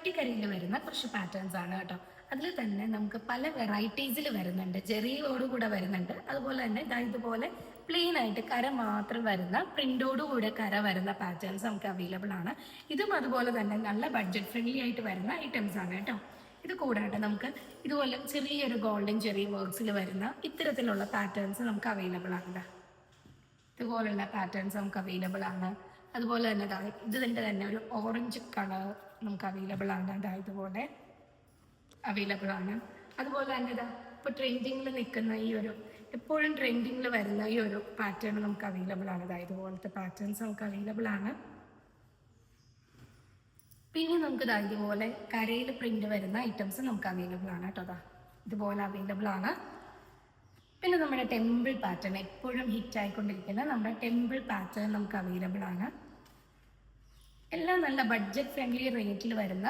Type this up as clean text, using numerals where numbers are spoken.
പട്ടിക്കരിയിൽ വരുന്ന കുറച്ച് പാറ്റേൺസ് ആണ് കേട്ടോ. അതിൽ തന്നെ നമുക്ക് പല വെറൈറ്റീസിൽ വരുന്നുണ്ട്. ജെറിയോടുകൂടെ വരുന്നുണ്ട്. അതുപോലെ തന്നെ ഇതുപോലെ പ്ലെയിൻ ആയിട്ട് കര മാത്രം വരുന്ന പ്രിന്റോടുകൂടെ കര വരുന്ന പാറ്റേൺസ് നമുക്ക് അവൈലബിൾ ആണ്. ഇതും അതുപോലെ തന്നെ നല്ല ബഡ്ജറ്റ് ഫ്രണ്ട്ലി ആയിട്ട് വരുന്ന ഐറ്റംസ് ആണ് കേട്ടോ. ഇത് കൂടാതെ നമുക്ക് ഇതുപോലെ ചെറിയൊരു ഗോൾഡൻ ചെറിയ വർക്ക്സിൽ വരുന്ന ഇത്തരത്തിലുള്ള പാറ്റേൺസ് നമുക്ക് അവൈലബിൾ ആണ്. ഇതുപോലുള്ള പാറ്റേൺസ് നമുക്ക് അവൈലബിൾ ആണ്. അതുപോലെ തന്നെ ഇതിൻ്റെ തന്നെ ഒരു ഓറഞ്ച് കളർ നമുക്ക് അവൈലബിൾ ആണ്. ഇതുപോലെ അവൈലബിൾ ആണ്. അതുപോലെ തന്നെ ഇപ്പോൾ ട്രെൻഡിങ്ങിൽ നിൽക്കുന്ന ഈ ഒരു എപ്പോഴും ട്രെൻഡിങ്ങിൽ വരുന്ന ഈ ഒരു പാറ്റേൺ നമുക്ക് അവൈലബിൾ ആണ്. ഇതുപോലത്തെ പാറ്റേൺസ് നമുക്ക് അവൈലബിൾ ആണ്. പിന്നെ നമുക്ക് ഇതുപോലെ കരയിൽ പ്രിന്റ് വരുന്ന ഐറ്റംസ് നമുക്ക് അവൈലബിൾ ആണ് കേട്ടോ. ഇതുപോലെ അവൈലബിൾ ആണ്. പിന്നെ നമ്മുടെ ടെമ്പിൾ പാറ്റേൺ എപ്പോഴും ഹിറ്റ് ആയിക്കൊണ്ടിരിക്കുന്ന നമ്മുടെ ടെമ്പിൾ പാറ്റേൺ നമുക്ക് അവൈലബിൾ ആണ്. എല്ലാം നല്ല ബഡ്ജറ്റ് ഫ്രണ്ട്ലി റേറ്റിൽ വരുന്ന